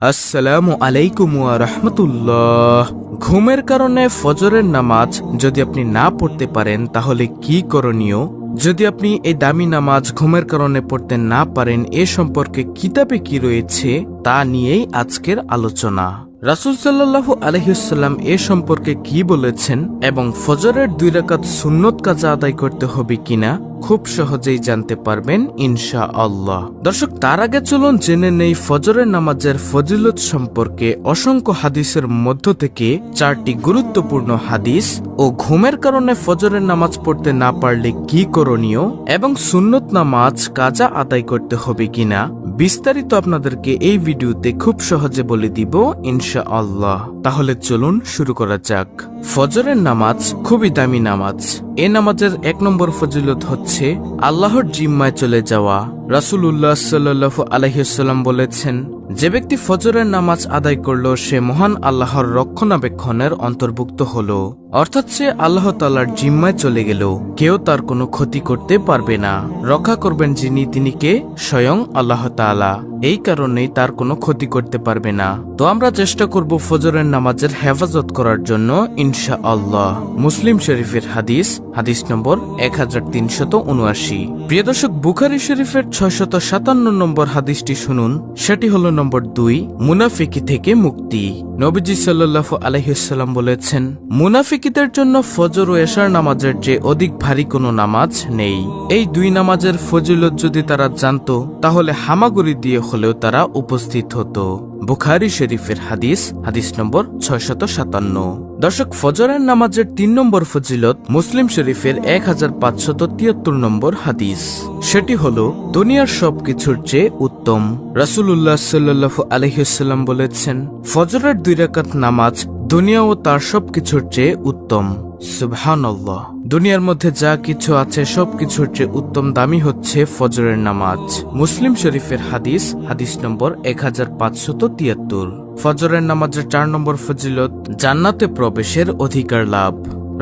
আসসালামু আলাইকুম ওয়া রাহমাতুল্লাহ। ঘুমের কারণে ফজরের নামাজ যদি আপনি না পড়তে পারেন তাহলে কি করণীয়? যদি আপনি এই দামি নামাজ ঘুমের কারণে পড়তে না পারেন, এ সম্পর্কে কিতাবে কি রয়েছে তা নিয়েই আজকের আলোচনা। রাসূল সাল্লাল্লাহু আলাইহি ওয়াসাল্লাম এ সম্পর্কে কি বলেছেন এবং ফজরের 2 রাকাত সুন্নত কাজা আদায় করতে হবে কিনা খুব সহজেই জানতে পারবেন ইনশাআল্লাহ। দর্শক, তার আগে চলুন জেনে নেই ফজরের নামাজের ফজিলত সম্পর্কে অসংখ্য হাদিসের মধ্য থেকে 4টি গুরুত্বপূর্ণ হাদিস ও ঘুমের কারণে ফজরের নামাজ পড়তে না পারলে কি করণীয় এবং সুন্নত নামাজ কাজা আদায় করতে হবে কিনা বিস্তারিত আপনাদেরকে এই ভিডিওতে খুব সহজে বলে দিব ইনশাআল্লাহ। তাহলে চলুন শুরু করা যাক। ফজরের নামাজ খুবই দামি নামাজ। এ নামাজের 1 নম্বর ফজিলত হচ্ছে আল্লাহর জিম্মায় চলে যাওয়া। রাসূলুল্লাহ সাল্লাল্লাহু আলাইহি ওয়াসাল্লাম বলেছেন, যে ব্যক্তি ফজরের নামাজ আদায় করল সে মহান আল্লাহর রক্ষণাবেক্ষণের অন্তর্ভুক্ত হল, অর্থাৎ সে আল্লাহ তাআলার জিম্মায় চলে গেল। কেউ তার কোনো ক্ষতি করতে পারবে না। রক্ষা করবেন যিনি, তিনি কে? স্বয়ং আল্লাহ তাআলা। এই কারণেই তার কোনো ক্ষতি করতে পারবে না। তো আমরা চেষ্টা করব ফজরের নামাজের হেফাজত করার জন্য ইনশাআল্লাহ। মুসলিম শরীফের হাদিস, হাদিস নম্বর 1379। প্রিয় দর্শক, বুখারী শরীফের 657 নম্বর হাদিসটি শুনুন। সেটি হলো নম্বর 2, মুনাফিকি থেকে মুক্তি। নবীজি সাল্লাল্লাহু আলাইহি ওয়াসাল্লাম বলেছেন, মুনাফিকীদের জন্য ফজর ও এশার নামাজের চেয়ে অধিক ভারী কোনো নামাজ নেই। এই 2 নামাজের ফজিলত যদি তারা জানতো তাহলে হামাগুড়ি দিয়ে হলেও তারা উপস্থিত হতো। বুখারী শরীফের হাদিস, হাদিস নম্বর 657। দর্শক, ফজরের নামাজের 3 নম্বর ফজিলত মুসলিম শরীফের 1573 নম্বর হাদিস। সেটি হলো দুনিয়ার সবকিছুর চেয়ে উত্তম। রাসূলুল্লাহ সাল্লাল্লাহু আলাইহি ওয়াসাল্লাম বলেছেন, ফজরের 2 রাকাত নামাজ দুনিয়া ও তার সবকিছুর চেয়ে উত্তম। সুবহানাল্লাহ। দুনিয়ার মধ্যে যা কিছু আছে সবকিছুর চেয়ে উত্তম দামি হচ্ছে ফজরের নামাজ। মুসলিম শরীফের হাদিস, হাদিস নম্বর 1573। ফজরের নামাজের 4 নম্বর ফজিলত জান্নাতে প্রবেশের অধিকার লাভ।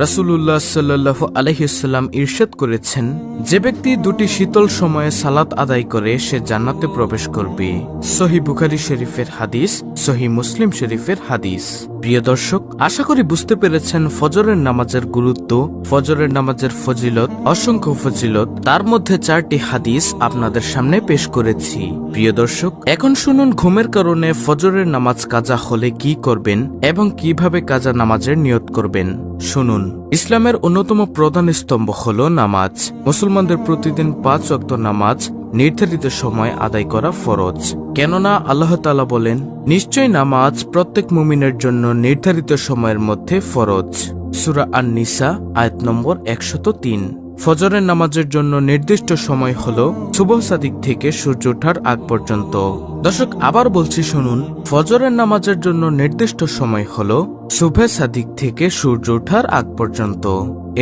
রাসূলুল্লাহ সাল্লাল্লাহু আলাইহি ওয়াসাল্লাম ইরশাদ করেছেন, যে ব্যক্তি 2টি শীতল সময়ে সালাত আদায় করে সে জান্নাতে প্রবেশ করবে। সহিহ বুখারী শরীফের হাদিস, সহিহ মুসলিম শরীফের হাদিস। প্রিয় দর্শক, আশা করি বুঝতে পেরেছেন ফজরের নামাজের গুরুত্ব, ফজরের নামাজের ফজিলত, অসংখ্য ফজিলত। তার মধ্যে 4টি হাদিস আপনাদের সামনে পেশ করেছি। প্রিয় দর্শক, এখন শুনুন ঘুমের কারণে ফজরের নামাজ কাজা হলে কি করবেন এবং কিভাবে কাজা নামাজের নিয়ত করবেন। শুনুন। ইসলামের অন্যতম প্রধান স্তম্ভ হল নামাজ। মুসলমানদের প্রতিদিন 5 ওয়াক্ত নামাজ নির্ধারিত সময় আদায় করা ফরজ। কেননা আল্লাহ তাআলা বলেন, নিশ্চয় নামাজ প্রত্যেক মুমিনের জন্য নির্ধারিত সময়ের মধ্যে ফরজ। সূরা আন-নিসা, আয়াত নম্বর 103। ফজরের নামাজের জন্য নির্দিষ্ট সময় হল সুবহ সাদিক থেকে সূর্য ওঠার আগ পর্যন্ত। দর্শক, আবার বলছি শুনুন। ফজরের নামাজের জন্য নির্দিষ্ট সময় হল সুবহ সাদিক থেকে সূর্য ওঠার আগ পর্যন্ত।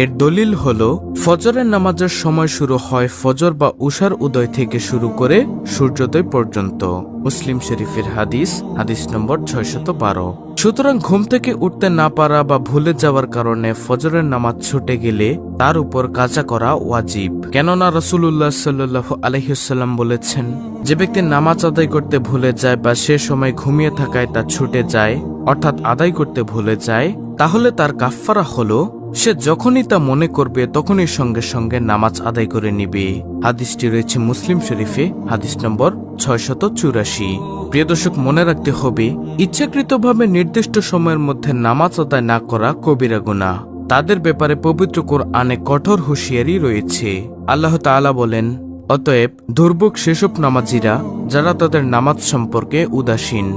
এর দলিল হল ফজরের নামাজের সময় শুরু হয় ফজর বা উষার উদয় থেকে শুরু করে সূর্যোদয় পর্যন্ত। মুসলিম শরীফের হাদিস, হাদিস নম্বর 612। সুতরাং ঘুম থেকে উঠতে না পারা বা ভুলে যাওয়ার কারণে ফজরের নামাজ ছুটে গেলে তার উপর কাজা করা ওয়াজিব। কেননা রাসূলুল্লাহ সাল্লাল্লাহু আলাইহি ওয়াসাল্লাম বলেছেন, যে ব্যক্তি নামাজ আদায় করতে ভুলে যায় বা সে সময় ঘুমিয়ে থাকায় তা ছুটে যায়, অর্থাৎ আদায় করতে ভুলে যায়, তাহলে তার কাফফারা হলো সে যখনই তা মনে করবে তখনই সঙ্গে সঙ্গে নামাজ আদায় করে নিবে। হাদিসটি রয়েছে মুসলিম শরীফে, হাদিস নম্বর 684। প্রিয় দর্শক, মনে রাখতে হবে, ইচ্ছাকৃতভাবে নির্দিষ্ট সময়ের মধ্যে নামাজ আদায় না করা কবিরা গুনাহ। তাদের ব্যাপারে পবিত্র কোরআনে কঠোর হুঁশিয়ারি রয়েছে। আল্লাহ তাআলা বলেন, অতএব দুর্ভোগ সেসব নামাজিরা যারা তাদের নামাজ সম্পর্কে উদাসীন।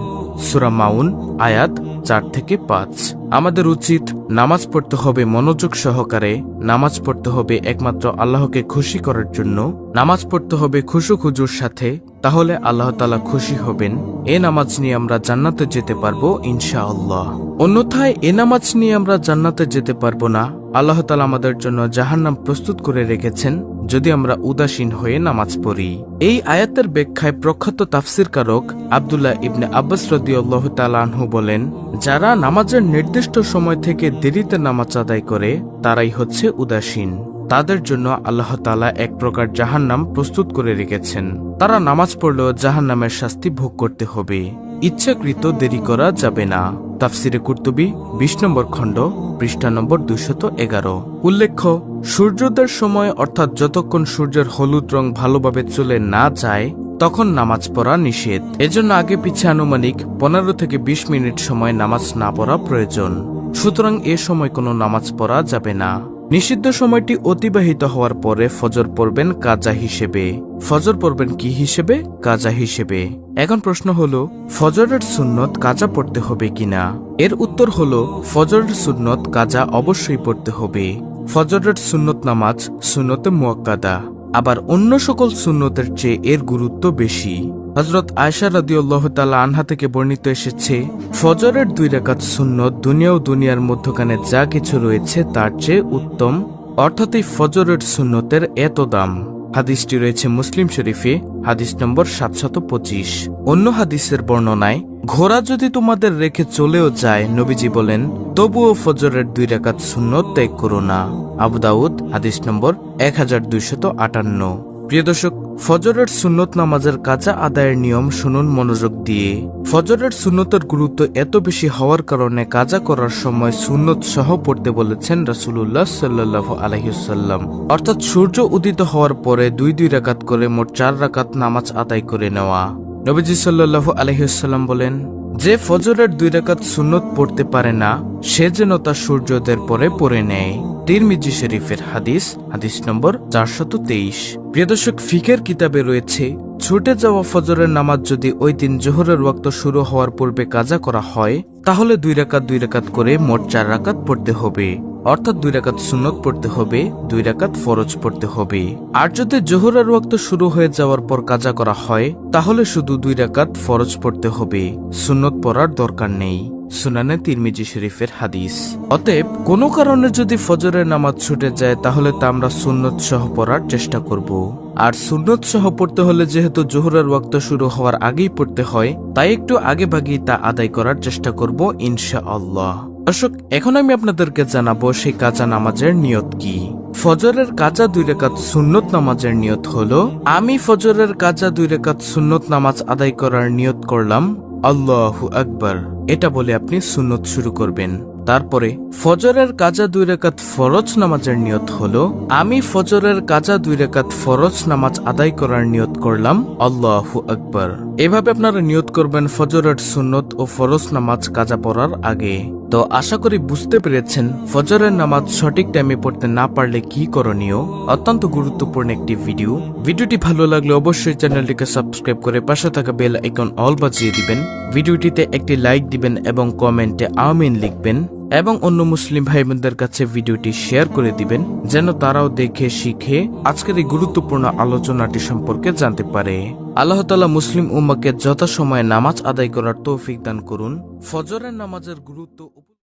সূরা মাউন, আয়াত 4 থেকে 5। আমাদের উচিত নামাজ পড়তে হবে মনোযোগ সহকারে। নামাজ পড়তে হবে একমাত্র আল্লাহকে খুশি করার জন্য। নামাজ পড়তে হবে খুশু খুজুর সাথে, তাহলে আল্লাহ তাআলা খুশি হবেন। এ নামাজ নিয়ে আমরা জান্নাতে যেতে পারবো ইনশাআল্লাহ। অন্যথায় এ নামাজ নিয়ে আমরা জান্নাতে যেতে পারবো না। আল্লাহ তাআলা আমাদের জন্য জাহান্নাম প্রস্তুত করে রেখেছেন যদি আমরা উদাসীন হয়ে নামাজ পড়ি। এই আয়াতের ব্যাখ্যায় প্রখ্যাত তাফসীরকারক আব্দুল্লাহ ইবনে আব্বাস রাদিয়াল্লাহু তাআলা আনহু বলেন, যারা নামাজের নির্দিষ্ট সময় থেকে দেরিতে নামাজ আদায় করে তারাই হচ্ছে উদাসীন। তাদের জন্য আল্লাহ তাআলা এক প্রকার জাহান্নাম প্রস্তুত করে রেখেছেন। তারা নামাজ পড়লেও জাহান্নামের শাস্তি ভোগ করতে হবে। ইচ্ছাকৃত দেরি করা যাবে না। তাফসিরে কুরতুবী 20 নম্বর খণ্ড পৃষ্ঠা নম্বর 211। উল্লেখ্য, সূর্যোদয়ের সময় অর্থাৎ যতক্ষণ সূর্যের হলুদ রং ভালোভাবে চলে না যায় তখন নামাজ পড়া নিষেধ। এজন্য আগে পিছে আনুমানিক 15 থেকে 20 মিনিট সময় নামাজ না পড়া প্রয়োজন। সুতরাং এ সময় কোনো নামাজ পড়া যাবে না। নিষিদ্ধ সময়টি অতিবাহিত হওয়ার পরে ফজর পড়বেন কাজা হিসেবে। ফজর পড়বেন কি হিসেবে? কাজা হিসেবে। এখন প্রশ্ন হলো, ফজরের সুন্নত কাজা পড়তে হবে কিনা? এর উত্তর হলো, ফজরের সুন্নত কাজা অবশ্যই পড়তে হবে। ফজরের সুন্নত নামাজ সুন্নতে মুয়াক্কাদা, আবার অন্য সকল সুন্নতের চেয়ে এর গুরুত্ব বেশি। হযরত আয়েশা রাদিয়াল্লাহু তাআলা আনহা থেকে বর্ণিত এসেছে, ফজরের 2 রাকাত সুন্নত দুনিয়া ও দুনিয়ার মধ্যখানে যা কিছু রয়েছে তার চেয়ে উত্তম, অর্থাৎ এই ফজরের সুন্নতের এত দাম। হাদিসটি রয়েছে মুসলিম শরীফে, হাদিস নম্বর 725। অন্য হাদিসের বর্ণনায়, ঘোড়া যদি তোমাদের রেখে চলেও যায়, নবীজি বলেন, তবুও ফজরের 2 রাকাত সুন্নত ত্যাগ করো না। আবু দাউদ, হাদিস নম্বর 1258। প্রিয় দর্শক, ফজরের সুন্নত নামাজের কাজা আদায়ের নিয়ম শুনুন মনোযোগ দিয়ে। ফজরের সুন্নতের গুরুত্ব এত বেশি হওয়ার কারণে কাজা করার সময় সুন্নত সহ পড়তে বলেছেন রাসূলুল্লাহ সাল্লাল্লাহু আলাইহি ওয়াসাল্লাম। অর্থাৎ সূর্য উদিত হওয়ার পরে 2 রাকাত করে মোট 4 রাকাত নামাজ আদায় করে নেওয়া। নবীজি সাল্লাল্লাহু আলাইহি ওয়াসাল্লাম বলেন, যে ফজরের 2 রাকাত সুন্নত পড়তে পারে না সে যেন তা সূর্যোদয়ের পরে পড়ে নেয়। তিরমিজি শরীফের হাদিস, হাদিস নম্বর 423। প্রিয় দর্শক, ফিকের কিতাবে রয়েছে, ছুটে যাওয়া ফজরের নামাজ যদি ওই দিন জোহরের ওয়াক্ত শুরু হওয়ার পূর্বে কাজা করা হয় তাহলে 2 রাকাত করে মোট 4 রাকাত পড়তে হবে। অর্থাৎ 2 রাকাত সুন্নত পড়তে হবে, 2 রাকাত ফরজ পড়তে হবে। আর যদি জোহরের ওয়াক্ত শুরু হয়ে যাওয়ার পর কাজা করা হয় তাহলে শুধু 2 রাকাত ফরজ পড়তে হবে, সুন্নত পড়ার দরকার নেই। সুনানে তিরমিজি শরীফের হাদিস। অতএব কোনো কারণে যদি ফজরের নামাজ ছুটে যায় তাহলে তা আমরা সুন্নত সহ পড়ার চেষ্টা করব। আর সুন্নত সহ পড়তে হলে যেহেতু জোহরের ওয়াক্ত শুরু হওয়ার আগেই পড়তে হয়, তাই একটু আগে ভাগেই তা আদায় করার চেষ্টা করব ইনশাআল্লাহ। দর্শক, এখন আমি আপনাদেরকে জানাবো সেই কাজা নামাজের নিয়ত কি। ফজরের কাজা 2 রাকাত সুন্নত নামাজের নিয়ত হলো, আমি ফজরের কাজা 2 রাকাত সুন্নত নামাজ আদায় করার নিয়ত করলাম, আল্লাহু আকবার, এটা বলে আপনি সুন্নত শুরু করবেন। তারপরে ফজরের কাজা 2 রাকাত ফরজ নামাজের নিয়ত হলো, আমি ফজরের কাজা 2 রাকাত ফরজ নামাজ আদায় করার নিয়ত করলাম, আল্লাহু আকবার। এভাবে আপনারা নিয়ত করবেন ফজরের সুন্নত ও ফরজ নামাজ কাজা পড়ার আগে। তো আশা করি বুঝতে পেরেছেন ফজরের নামাজ সঠিক টাইমে পড়তে না পারলে কি করণীয়। অত্যন্ত গুরুত্বপূর্ণ একটি ভিডিওটি ভালো লাগলে অবশ্যই চ্যানেলটিকে সাবস্ক্রাইব করে পাশে থাকা বেল আইকন অল বাজিয়ে দিবেন। ভিডিওটিতে একটি লাইক দিবেন এবং কমেন্টে আমিন লিখবেন এবং অন্য মুসলিম ভাই বোনদের কাছে ভিডিওটি শেয়ার করে দিবেন যেন তারাও দেখে শিখে আজকের এই গুরুত্বপূর্ণ আলোচনাটি সম্পর্কে জানতে পারে। আল্লাহ তাআলা মুসলিম উম্মাহকে যথাসময়ে নামাজ আদায় করার তৌফিক দান করুন। ফজরের নামাজের গুরুত্ব